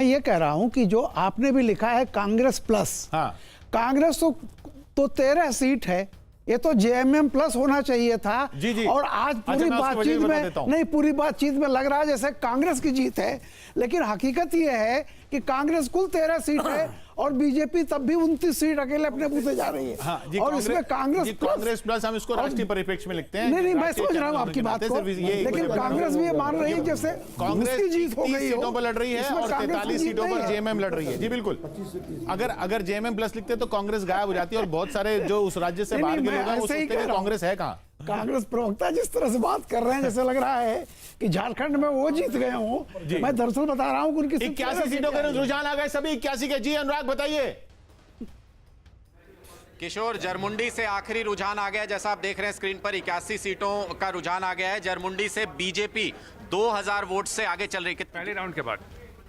ये कह रहा हूं कि जो आपने भी लिखा है कांग्रेस प्लस, हाँ। कांग्रेस तो 13 सीट है, ये तो जेएमएम प्लस होना चाहिए था। जी जी। और आज पूरी बातचीत में नहीं, पूरी बातचीत में लग रहा है जैसे कांग्रेस की जीत है, लेकिन हकीकत ये है कि कांग्रेस कुल 13 सीट है और बीजेपी तब भी 29 सीट अकेले अपने बूते जा रही है। हाँ, और इसमें कांग्रेस प्लस हम इसको राष्ट्रीय परिप्रेक्ष्य में लिखते हैं। नहीं, मैं समझ रहा हूँ आपकी बात को, लेकिन कांग्रेस भी ये मान रही है जैसे कांग्रेस की जीत हो गई सीटों पर लड़ रही है और 43 सीटों पर जेएमएम लड़ रही है। जी बिल्कुल, अगर जेएमएम प्लस लिखते तो कांग्रेस गायब हो जाती है और बहुत सारे जो उस राज्य से बाहर के लोग हैं वो सोचते हैं कांग्रेस है कहाँ। कांग्रेस प्रवक्ता जिस तरह से बात कर रहे हैं जैसे लग रहा है कि झारखंड में वो जीत गए हों। मैं दरअसल बता रहा हूं कि उनकी 81 सीटों का रुझान आ गए सभी 81 के। जी अनुराग बताइए। किशोर, जरमुंडी से आखिरी रुझान आ गया, जैसा आप देख रहे हैं स्क्रीन पर 81 सीटों का रुझान आ गया है। जरमुंडी से बीजेपी 2000 वोट से आगे चल रही है।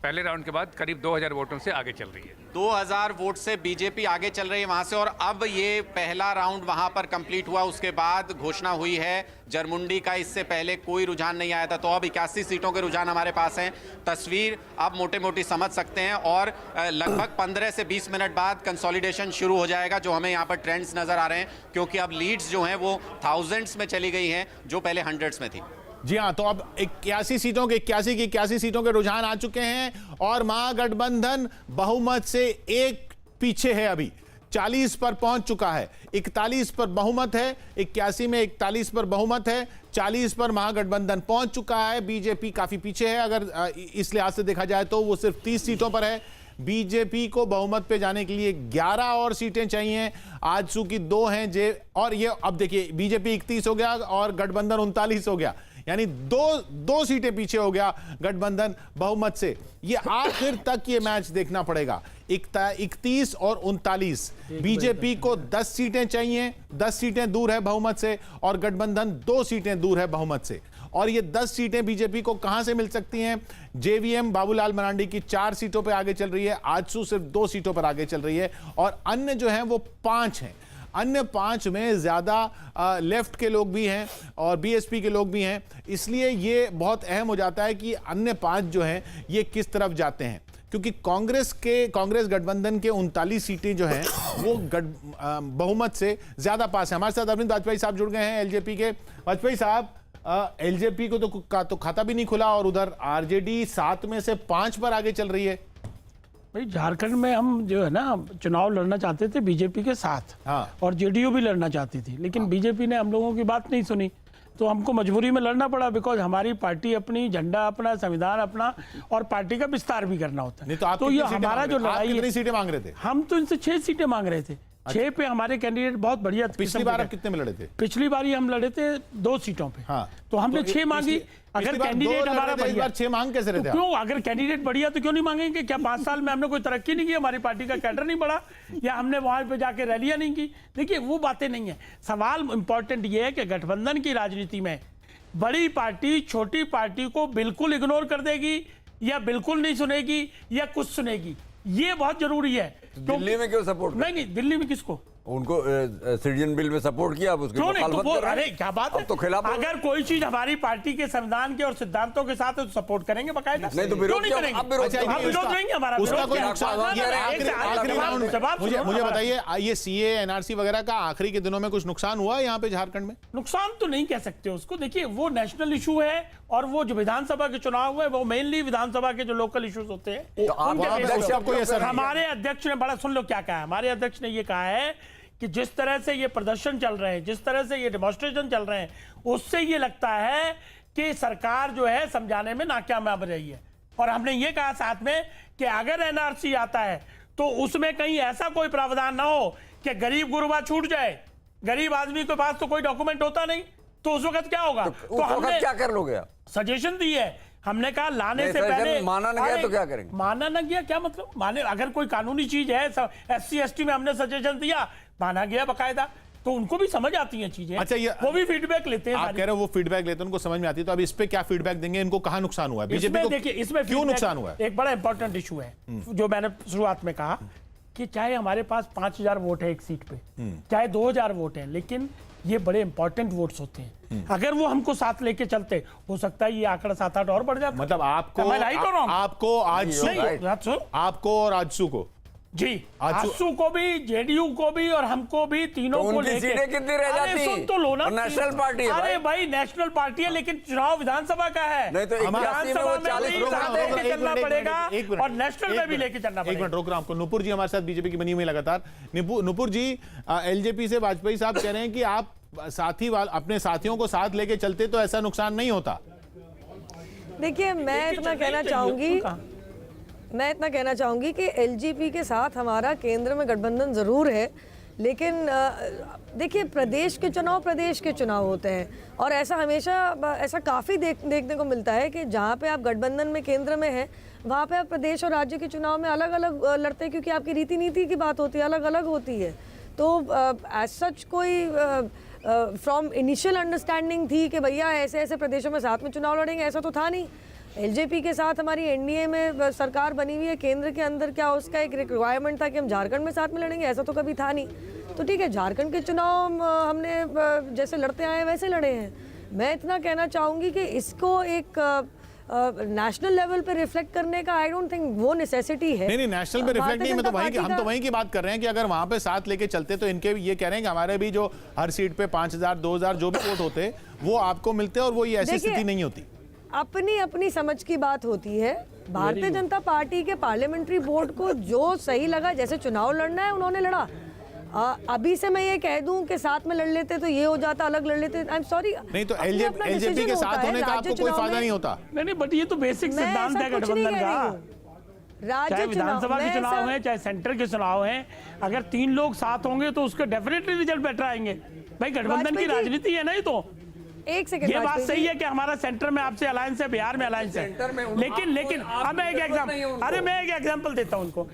पहले राउंड के बाद करीब 2000 वोटों से आगे चल रही है। 2000 वोट से बीजेपी आगे चल रही है वहां से। और अब ये पहला राउंड वहां पर कंप्लीट हुआ, उसके बाद घोषणा हुई है जरमुंडी का। इससे पहले कोई रुझान नहीं आया था, तो अब 81 सीटों के रुझान हमारे पास हैं। तस्वीर आप मोटे मोटी समझ सकते हैं और लगभग 15 से 20 मिनट बाद कंसोलिडेशन शुरू हो जाएगा, जो हमें यहाँ पर ट्रेंड्स नजर आ रहे हैं, क्योंकि अब लीड्स जो हैं वो थाउजेंड्स में चली गई हैं, जो पहले हंड्रेड्स में थी। जी हाँ, तो अब 81 सीटों के 81 सीटों के रुझान आ चुके हैं और महागठबंधन बहुमत से एक पीछे है। अभी 40 पर पहुंच चुका है, 41 पर बहुमत है, 81 में 41 पर बहुमत है, 40 पर महागठबंधन पहुंच चुका है। बीजेपी काफी पीछे है, अगर इस लिहाज से देखा जाए तो वो सिर्फ 30 सीटों पर है। बीजेपी को बहुमत पे जाने के लिए 11 और सीटें चाहिए। आजसू की 2 हैं और ये अब देखिए बीजेपी 31 हो गया और गठबंधन 39 हो गया, यानी दो सीटें पीछे हो गया गठबंधन बहुमत से। ये आखिर तक ये मैच देखना पड़ेगा। 31 और 39, बीजेपी को 10 सीटें चाहिए, 10 सीटें दूर है बहुमत से और गठबंधन 2 सीटें दूर है बहुमत से। और ये 10 सीटें बीजेपी को कहां से मिल सकती हैं? जेवीएम बाबूलाल मरांडी की 4 सीटों पर आगे चल रही है, आजसू सिर्फ 2 सीटों पर आगे चल रही है और अन्य जो हैं वो 5 हैं। अन्य 5 में ज्यादा लेफ्ट के लोग भी हैं और बीएसपी के लोग भी हैं, इसलिए ये बहुत अहम हो जाता है कि अन्य 5 जो हैं ये किस तरफ जाते हैं, क्योंकि कांग्रेस गठबंधन के 39 सीटें जो हैं वो बहुमत से ज्यादा पास है। हमारे साथ अरविंद वाजपेयी साहब जुड़ गए हैं एलजेपी के। वाजपेयी साहब, एलजेपी को तो खाता भी नहीं खुला और उधर आरजेडी 7 में से 5 पर आगे चल रही है। भाई झारखंड में हम जो है ना चुनाव लड़ना चाहते थे बीजेपी के साथ, हाँ। और जेडीयू भी लड़ना चाहती थी, लेकिन बीजेपी ने हम लोगों की बात नहीं सुनी, तो हमको मजबूरी में लड़ना पड़ा। बिकॉज हमारी पार्टी अपनी, झंडा अपना, संविधान अपना और पार्टी का विस्तार भी करना होता है। तो ये हमारा जो लड़ाई है, कितनी सीटें मांग रहे थे? हम तो इनसे 6 सीटें मांग रहे थे। 6 पे हमारे कैंडिडेट बहुत बढ़िया थे। पिछली बार आप कितने में लड़े थे? पिछली बार हम लड़े थे 2 सीटों पे। हाँ। तो हमने 6 मांगी। अगर कैंडिडेट हमारा बढ़िया, 6 मांग कैसे रहे थे? क्यों? अगर कैंडिडेट बढ़िया तो क्यों नहीं मांगेंगे? क्या 5 साल में हमने कोई तरक्की नहीं की? हमारी पार्टी का कैडर नहीं बढ़ा या हमने वहां पे जाके रैलियां नहीं की? देखिए वो बातें नहीं है। सवाल इंपॉर्टेंट ये है कि गठबंधन की राजनीति में बड़ी पार्टी छोटी पार्टी को बिल्कुल इग्नोर कर देगी या बिल्कुल नहीं सुनेगी या कुछ सुनेगी, ये बहुत जरूरी है। दिल्ली में क्यों सपोर्ट? नहीं, दिल्ली में किसको? उनको सिटीजन बिल में सपोर्ट किया, अब उसके क्यों नहीं? तो वो, कर रहे अरे क्या बात है, तो खिलाफ। अगर कोई चीज हमारी पार्टी के संविधान के और सिद्धांतों के साथ है तो सपोर्ट करेंगे बकायदा। नहीं तो क्यों नहीं करेंगे? हम विरोध करेंगे। हमारा उसका कोई नुकसान? मुझे बताइए, ये सीए एनआरसी वगैरह का आखिरी के दिनों में कुछ नुकसान हुआ यहाँ पे झारखंड में? नुकसान तो नहीं कह सकते उसको। देखिए वो नेशनल इशू है और वो जो विधानसभा के चुनाव हुए वो मेनली विधानसभा के जो लोकल इश्यूज होते हैं। हमारे अध्यक्ष ने बड़ा, सुन लो क्या कहा है। हमारे अध्यक्ष ने ये कहा है कि जिस तरह से ये प्रदर्शन चल रहे हैं, जिस तरह से ये डेमोन्स्ट्रेशन चल रहे हैं, उससे ये लगता है कि सरकार जो है समझाने में नाकामयाब रही है। और हमने ये कहा साथ में कि अगर एनआरसी आता है तो उसमें कहीं ऐसा कोई प्रावधान ना हो कि गरीब गुरबा छूट जाए। गरीब आदमी के पास तो कोई डॉक्यूमेंट होता नहीं, तो उस वक्त क्या होगा? तो हमने क्या कर लोगे? सजेशन दी है। हमने कहा लाने से पहले माना न गया तो क्या करेंगे? माना न गया क्या मतलब? माने अगर कोई कानूनी चीज है, SC ST में हमने सजेशन दिया, माना गया बकायदा, तो उनको भी समझ आती हैं चीजें। अच्छा, वो भी फीडबैक लेते हैं। आप कह रहे हो वो फीडबैक लेते हैं, उनको समझ में आती है, तो अब इस पे क्या फीडबैक देंगे? इनको कहां नुकसान हुआ है? बीजेपी को देखिए, इसमें क्यों नुकसान हुआ है? एक बड़ा इंपॉर्टेंट इशू है जो मैंने शुरुआत में कहा कि चाहे हमारे पास 5000 वोट है एक सीट पे, चाहे 2000 वोट है, लेकिन ये बड़े इंपॉर्टेंट वोट्स होते हैं। अगर वो हमको साथ लेके चलते, हो सकता है ये आंकड़ा 7-8 और बढ़ जाता। मतलब आपको Am I right or wrong? आपको आजसू नहीं, राजसू? आपको और आजसू को जी, आजसू को भी, जेडीयू को भी और हमको भी, तीनों तो को उनकी लेके। सीटें कितनी रह अरे जाती? सुन तो लो ना, और नेशनल पार्टी है अरे भाई नेशनल पार्टी है, लेकिन चुनाव विधानसभा का है। नहीं तो 81 में वो विधानसभा में 40 भी लोग साथ आते हैं। लेके चलना पड़ेगा और नेशनल में भी लेके चलना एक पड़ेगा। मिनट रोक रहा हूं आपको। नुपुर जी हमारे साथ बीजेपी की बनी हुई लगातार। नुपुर जी, एलजेपी से वाजपेयी साहब कह रहे हैं कि आप साथी अपने साथियों को साथ लेके चलते तो ऐसा नुकसान नहीं होता। देखिए, मैं इतना कहना चाहूंगी कि एलजेपी के साथ हमारा केंद्र में गठबंधन जरूर है, लेकिन देखिए प्रदेश के चुनाव होते हैं और ऐसा हमेशा ऐसा काफ़ी देखने को मिलता है कि जहाँ पे आप गठबंधन में केंद्र में हैं वहाँ पे आप प्रदेश और राज्य के चुनाव में अलग अलग लड़ते हैं, क्योंकि आपकी रीति नीति की बात होती है, अलग अलग होती है। तो एज सच कोई फ्रॉम इनिशियल अंडरस्टैंडिंग थी कि भैया ऐसे ऐसे प्रदेशों में साथ में चुनाव लड़ेंगे, ऐसा तो था नहीं। एलजेपी के साथ हमारी एनडीए में सरकार बनी हुई है, केंद्र के अंदर क्या उसका एक रिक्वायरमेंट था कि हम झारखंड में साथ में लड़ेंगे, ऐसा तो कभी था नहीं। तो ठीक है, झारखंड के चुनाव हमने जैसे लड़ते आए वैसे लड़े हैं। मैं इतना कहना चाहूँगी कि इसको एक नेशनल लेवल पे रिफ्लेक्ट करने का आई डोंट थिंक वो नेसेसिटी है। नहीं नेशनल पे रिफ्लेक्ट नहीं, हम तो वहीं की बात कर रहे हैं कि अगर वहां पे साथ लेके चलते तो इनके ये कह रहे हैं कि हमारे भी जो हर सीट पे 5000 2000 जो भी वोट होते वो आपको मिलते और वो ये ऐसी स्थिति नहीं होती। अपनी अपनी समझ की बात होती है। भारतीय जनता पार्टी के पार्लियामेंट्री बोर्ड को जो सही लगा, जैसे चुनाव लड़ना है उन्होंने लड़ा। अभी से मैं ये कह दूं कि साथ में लड़ लेते तो ये हो जाता, अलग लड़ लेते, आई एम सॉरी। नहीं तो एलजेपी के साथ होने का आपको कोई फायदा नहीं होता। नहीं, बट ये तो बेसिक सिद्धांत है गठबंधन का। चाहे विधानसभा के चुनाव है, चाहे सेंटर के चुनाव है, अगर 3 लोग साथ होंगे तो उसके डेफिनेटली रिजल्ट बेटर आएंगे। भाई गठबंधन की राजनीति है ना ये तो। एक सेकंड, ये बात सही है कि हमारा सेंटर में आपसे अलायंस है, बिहार में अलायंस है, लेकिन अब मैं एक एग्जांपल देता हूं उनको।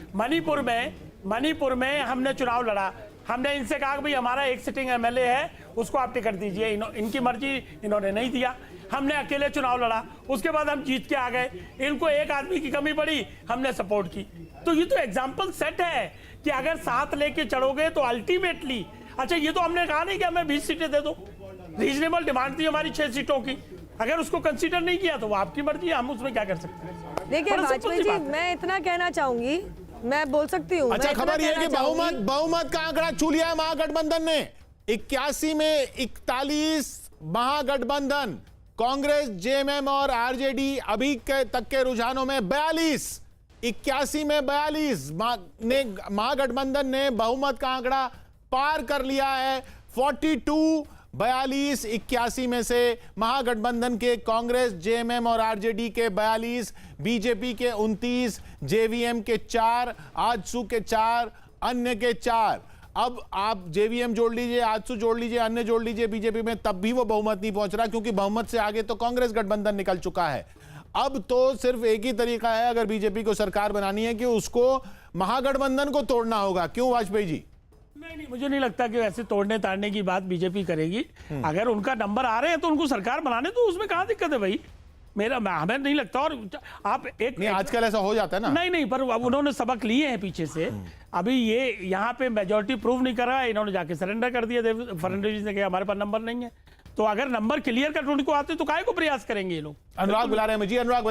मणिपुर में हमने चुनाव लड़ा, हमने इनसे कहा कि भाई हमारा एक सिटिंग एमएलए है, उसको आप टिकट दीजिए। इनकी मर्जी, इन्होंने नहीं दिया। हमने अकेले चुनाव लड़ा, उसके बाद हम जीत के आ गए। इनको एक आदमी की कमी पड़ी, हमने सपोर्ट की। तो ये तो एग्जाम्पल सेट है कि अगर साथ लेके चढ़ोगे तो अल्टीमेटली, अच्छा ये तो हमने कहा नहीं कि हमें 20 सीटें दे दो, रीजनेबल डिमांड थी हमारी 6 सीटों की। अगर उसको कंसीडर नहीं किया तो वो आपकी मर्जी है, हम उसमें क्या कर सकते हैं। देखिए वाजपेयी जी, मैं इतना कहना चाहूंगी, मैं बोल सकती हूँ। अच्छा, खबर यह है कि बहुमत का आंकड़ा छू लिया है महागठबंधन ने। 81 में 41 महागठबंधन, कांग्रेस, जेएमएम और आरजेडी अभी तक के रुझानों में 42, 81 में 42 महागठबंधन ने बहुमत का आंकड़ा पार कर लिया है। 42, 42, 81 में से महागठबंधन के कांग्रेस, जेएमएम और आरजेडी के 42, बीजेपी के 29, जेवीएम के 4, आजसू के 4, अन्य के 4। अब आप जेवीएम जोड़ लीजिए, आजसू जोड़ लीजिए, अन्य जोड़ लीजिए बीजेपी में, तब भी वो बहुमत नहीं पहुंच रहा, क्योंकि बहुमत से आगे तो कांग्रेस गठबंधन निकल चुका है। अब तो सिर्फ एक ही तरीका है अगर बीजेपी को सरकार बनानी है कि उसको महागठबंधन को तोड़ना होगा। क्यों वाजपेयी जी? नहीं, मुझे नहीं लगता कि वैसे तोड़ने ताड़ने की बात बीजेपी करेगी। अगर उनका नंबर आ रहे हैं तो उनको सरकार बनाने तो उसमें कहाँ दिक्कत है भाई। हमें नहीं लगता। और आप नहीं, आजकल ऐसा हो जाता है ना। नहीं, पर उन्होंने सबक लिए हैं पीछे से। अभी ये यहाँ पे मेजोरिटी प्रूव नहीं कर रहा है, इन्होंने जाके सरेंडर कर दिया। फडणवीस ने कहा हमारे पास नंबर नहीं है। तो अगर नंबर क्लियर कट उनको आते तो काहे को प्रयास करेंगे ये लोग। अनुराग बुला रहे हैं मुझे। अनुराग